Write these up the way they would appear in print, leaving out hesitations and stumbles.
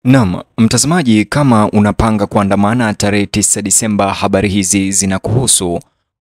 Naam, mtazamaji, kama unapanga kuandamana tarehe 9 Disemba, habari hizi zinakuhusu.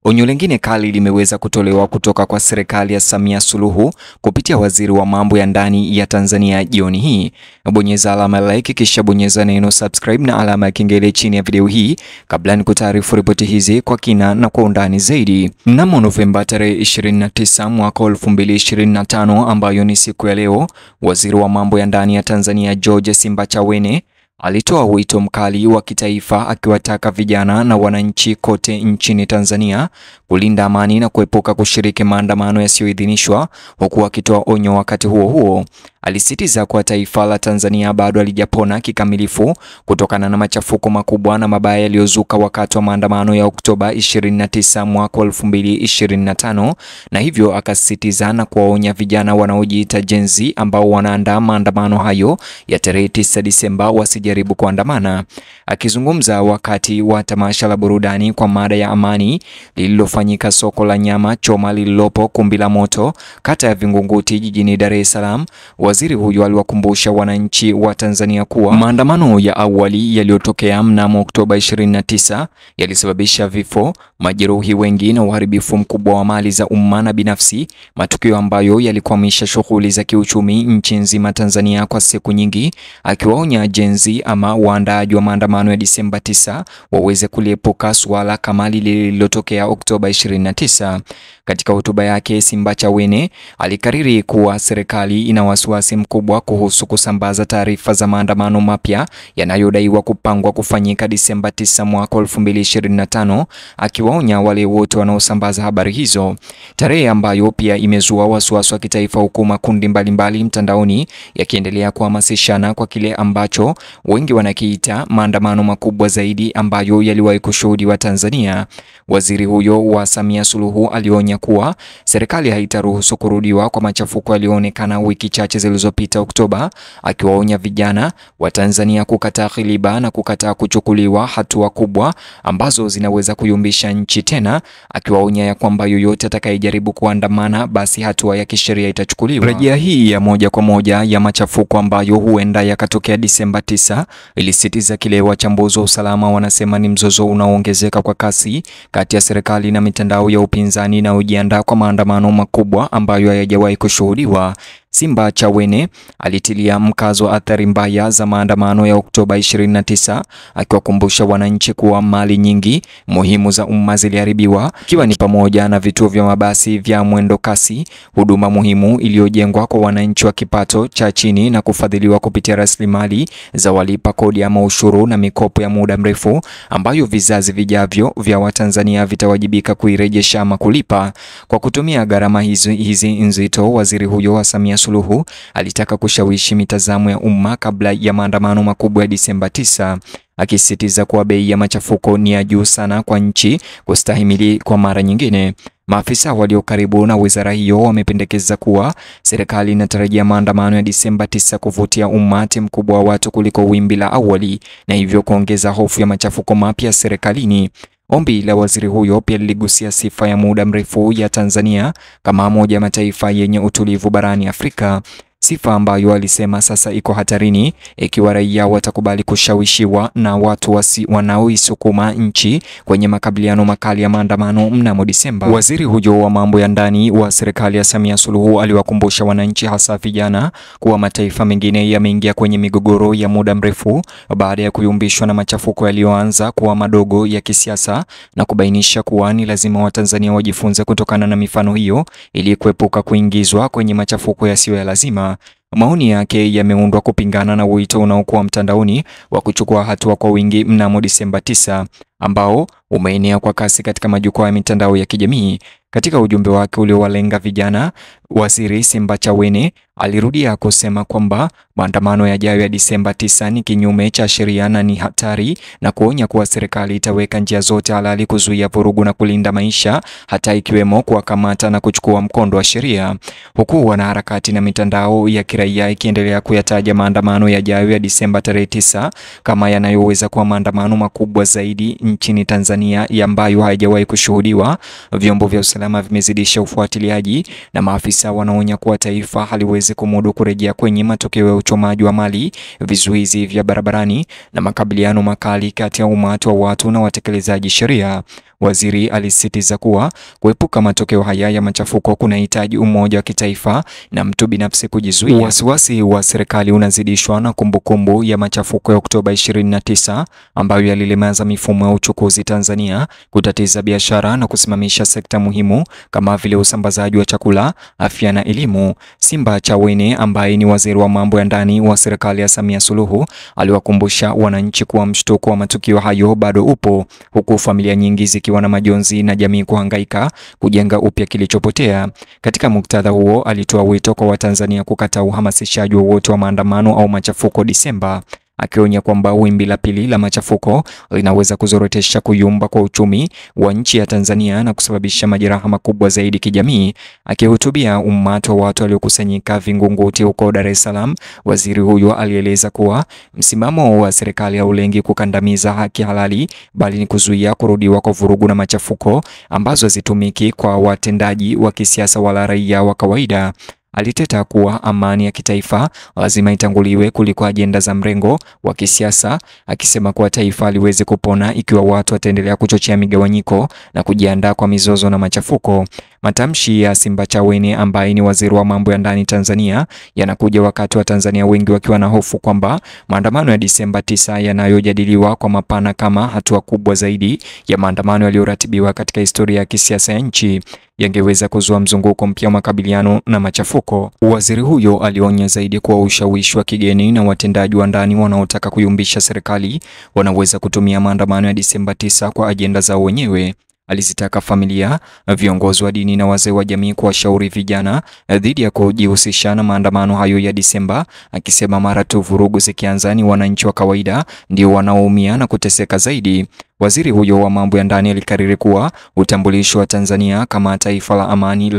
Onyo lingine kali limeweza kutolewa kutoka kwa serikali ya Samia Suluhu kupitia waziri wa mambo ya ndani ya Tanzania jioni hii. Bonyeza alama ya like kisha bonyeza neno subscribe na alama ya kengele chini ya video hii kabla nikutaarifu ripoti hizi kwa kina na kwa undani zaidi. Mnamo Novemba tarehe 29 mwaka 2025, ambayo ni siku ya leo, waziri wa mambo ya ndani ya Tanzania George Simbachawene alitoa wito mkali wa kitaifa akiwataka vijana na wananchi kote nchini Tanzania kulinda amani na kuepuka kushiriki maandamano yasiyoidhinishwa, huku akitoa onyo. Wakati huo huo, alisisitiza kuwa taifa la Tanzania bado halijapona kikamilifu kutokana na machafuko makubwa na mabaya yaliyozuka wakati wa maandamano ya Oktoba 29 mwaka 2025, na hivyo akasisitiza na kuwaonya vijana wanaojiita Gen Z ambao wanaandaa maandamano hayo ya tarehe 9 Disemba wasijaribu kuandamana. Akizungumza wakati wa tamasha la burudani kwa mada ya amani lililofanyika soko la nyama choma lililopo Kumbi la Moto, kata ya Vingunguti, jijini Dar es Salaam, waziri huyo aliwakumbusha wananchi wa Tanzania kuwa maandamano ya awali yaliyotokea mnamo Oktoba 29 yalisababisha vifo, majeruhi wengi na uharibifu mkubwa wa mali za umma na binafsi, matukio ambayo yalikwamisha shughuli za kiuchumi nchi nzima Tanzania kwa siku nyingi, akiwaonya Gen Z ama waandaaji wa maandamano ya Disemba 9 waweze kuliepuka swala kama lililotokea Oktoba 29. Katika hotuba yake, Simbachawene alikariri kuwa serikali ina wasiwasi mkubwa kuhusu kusambaza taarifa za maandamano mapya yanayodaiwa kupangwa kufanyika Disemba 9 mwaka 2025, akiwaonya wale wote wanaosambaza habari hizo, tarehe ambayo pia imezua wasiwasi wa kitaifa, huku makundi mbalimbali mtandaoni yakiendelea kuhamasishana kwa kile ambacho wengi wanakiita maandamano makubwa zaidi ambayo yaliwahi kushuhudiwa Tanzania. Waziri huyo wa Samia Suluhu alionya kuwa serikali haitaruhusu kurudiwa kwa machafuko yaliyoonekana wiki chache zilizopita Oktoba, akiwaonya vijana wa Tanzania kukataa ghiliba na kukataa kuchukuliwa hatua kubwa ambazo zinaweza kuyumbisha nchi tena, akiwaonya ya kwamba yoyote atakayejaribu kuandamana basi hatua ya kisheria itachukuliwa. Rejea hii ya moja kwa moja ya machafuko ambayo huenda yakatokea Disemba 9 ilisitiza kile wachambuzi wa usalama wanasema ni mzozo unaoongezeka kwa kasi kati ya serikali na mitandao ya upinzani na ujiandaa kwa maandamano makubwa ambayo hayajawahi kushuhudiwa. Simbachawene alitilia mkazo wa athari mbaya za maandamano ya Oktoba 29, akiwakumbusha wananchi kuwa mali nyingi muhimu za umma ziliharibiwa, ikiwa ni pamoja na vituo vya mabasi vya mwendo kasi, huduma muhimu iliyojengwa kwa wananchi wa kipato cha chini na kufadhiliwa kupitia rasilimali za walipa kodi ama ushuru na mikopo ya muda mrefu ambayo vizazi vijavyo vya Watanzania vitawajibika kuirejesha ama kulipa. Kwa kutumia gharama hizi nzito, waziri huyo wa Samia Suluhu alitaka kushawishi mitazamo ya umma kabla ya maandamano makubwa ya Disemba 9, akisisitiza kuwa bei ya machafuko ni ya juu sana kwa nchi kustahimili kwa mara nyingine. Maafisa walio karibu na wizara hiyo wamependekeza kuwa serikali inatarajia maandamano ya Disemba 9 kuvutia umati mkubwa wa watu kuliko wimbi la awali, na hivyo kuongeza hofu ya machafuko mapya serikalini. Ombi la waziri huyo pia liligusia sifa ya muda mrefu ya Tanzania kama moja ya mataifa yenye utulivu barani Afrika, sifa ambayo alisema sasa iko hatarini ikiwa raia watakubali kushawishiwa na watu wanaoisukuma nchi kwenye makabiliano makali ya maandamano mnamo Disemba. Waziri huyo wa mambo ya ndani wa serikali ya Samia Suluhu aliwakumbusha wananchi, hasa vijana, kuwa mataifa mengine yameingia kwenye migogoro ya muda mrefu baada ya kuyumbishwa na machafuko yaliyoanza kuwa madogo ya kisiasa, na kubainisha kuwa ni lazima Watanzania wajifunze kutokana na mifano hiyo ili kuepuka kuingizwa kwenye machafuko yasiyo ya lazima. Maoni yake yameundwa kupingana na wito unaokuwa mtandaoni wa kuchukua hatua kwa wingi mnamo Disemba 9, ambao umeenea kwa kasi katika majukwaa ya mitandao ya kijamii. Katika ujumbe wake uliowalenga vijana, waziri Simbachawene alirudia kusema kwamba maandamano yajayo ya Disemba 9 ni kinyume cha sheria na ni hatari, na kuonya kuwa serikali itaweka njia zote halali kuzuia vurugu na kulinda maisha, hata ikiwemo kuwakamata na kuchukua mkondo wa sheria, huku wanaharakati na mitandao ya kiraia ikiendelea kuyataja maandamano yajayo ya Disemba tarehe 9 kama yanayoweza kuwa maandamano makubwa zaidi nchini Tanzania ambayo haijawahi kushuhudiwa. Vyombo vya usalama vimezidisha ufuatiliaji na maafisa wanaonya kuwa taifa haliwezi kumudu kurejea kwenye matokeo ya uchomaji wa mali, vizuizi vya barabarani na makabiliano makali kati ya umati wa watu na watekelezaji sheria. Waziri alisisitiza kuwa kuepuka matokeo haya ya machafuko kunahitaji umoja wa kitaifa na mtu binafsi kujizuia. Wasiwasi wa serikali unazidishwa na kumbukumbu ya machafuko ya Oktoba 29 ambayo yalilemaza mifumo ya uchukuzi Tanzania, kutatiza biashara na kusimamisha sekta muhimu kama vile usambazaji wa chakula, afya na elimu. Simba Chawene ambaye ni waziri wa mambo ya ndani wa serikali ya Samia Suluhu aliwakumbusha wananchi kuwa mshtuko wa matukio hayo bado upo, huku familia nyingi zikiwa na majonzi na jamii kuhangaika kujenga upya kilichopotea. Katika muktadha huo, alitoa wito kwa Watanzania kukataa uhamasishaji wowote wa maandamano au machafuko Disemba, akionya kwamba wimbi la pili la machafuko linaweza kuzorotesha kuyumba kwa uchumi wa nchi ya Tanzania na kusababisha majeraha makubwa zaidi kijamii. Akihutubia umati wa watu waliokusanyika Vingunguti huko Dar es Salaam, waziri huyo alieleza kuwa msimamo wa serikali haulengi kukandamiza haki halali, bali ni kuzuia kurudiwa kwa vurugu na machafuko ambazo hazitumiki kwa watendaji wa kisiasa wala raia wa kawaida. Aliteta kuwa amani ya kitaifa lazima itanguliwe kuliko ajenda za mrengo wa kisiasa, akisema kuwa taifa haliwezi kupona ikiwa watu wataendelea kuchochea migawanyiko na kujiandaa kwa mizozo na machafuko. Matamshi ya Simba Chawene ambaye ni waziri wa mambo ya ndani Tanzania yanakuja wakati wa Tanzania wengi wakiwa na hofu kwamba maandamano ya Disemba 9 yanayojadiliwa kwa mapana kama hatua kubwa zaidi ya maandamano yaliyoratibiwa katika historia ya kisiasa ya nchi yangeweza kuzua mzunguko mpya wa makabiliano na machafuko. Waziri huyo alionya zaidi kuwa ushawishi wa kigeni na watendaji wa ndani wanaotaka kuyumbisha serikali wanaweza kutumia maandamano ya Disemba 9 kwa ajenda zao wenyewe. Alizitaka familia, viongozi wa dini na wazee wa jamii kuwashauri vijana dhidi ya kujihusisha na maandamano hayo ya Disemba, akisema mara tu vurugu zikianza ni wananchi wa kawaida ndio wanaoumia na kuteseka zaidi. Waziri huyo wa mambo ya ndani alikariri kuwa utambulisho wa Tanzania kama taifa la amani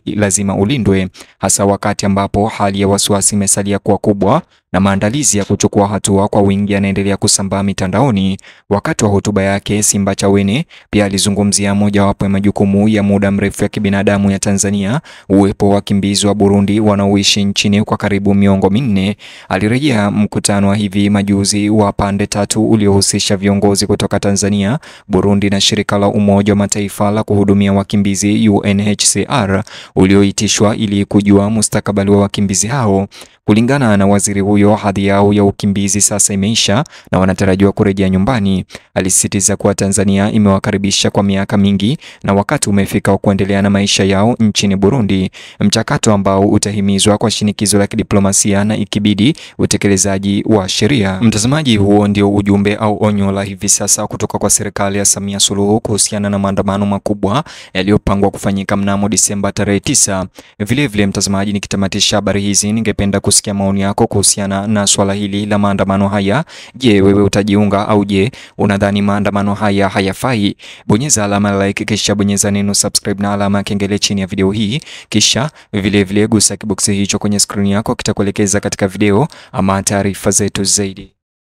lazima ulindwe, hasa wakati ambapo hali ya wasiwasi imesalia kuwa kubwa na maandalizi ya kuchukua hatua kwa wingi yanaendelea kusambaa mitandaoni. Wakati wa hotuba yake, Simba Chawene pia alizungumzia mojawapo ya majukumu ya muda mrefu ya kibinadamu ya Tanzania, uwepo wa wakimbizi wa Burundi wanaoishi nchini kwa karibu miongo minne. Alirejea mkutano wa hivi majuzi wa pande tatu uliohusisha viongozi kutoka Tanzania, Burundi na shirika la Umoja wa Mataifa la kuhudumia wakimbizi UNHCR ulioitishwa ili kujua mustakabali wa wakimbizi hao. Kulingana na waziri huyo, hadhi yao ya ukimbizi sasa imeisha na wanatarajiwa kurejea nyumbani. Alisisitiza kuwa Tanzania imewakaribisha kwa miaka mingi na wakati umefika wa kuendelea na maisha yao nchini Burundi, mchakato ambao utahimizwa kwa shinikizo la kidiplomasia na ikibidi utekelezaji wa sheria. Mtazamaji, huo ndio ujumbe au onyo la hivi sasa kutoka kwa serikali ya Samia Suluhu kuhusiana na maandamano makubwa yaliyopangwa kufanyika mnamo Disemba tarehe 9. Vile mtazamaji, nikitamatisha habari hizi, ningependa kusikia maoni yako kuhusiana na swala hili la maandamano haya. Je, wewe utajiunga au je, unadhani maandamano haya hayafai? Bonyeza alama ya like, kisha bonyeza neno subscribe na alama ya kengele chini ya video hii, kisha vile gusa kiboksi hicho kwenye screen yako, kitakuelekeza katika video ama taarifa zetu zaidi.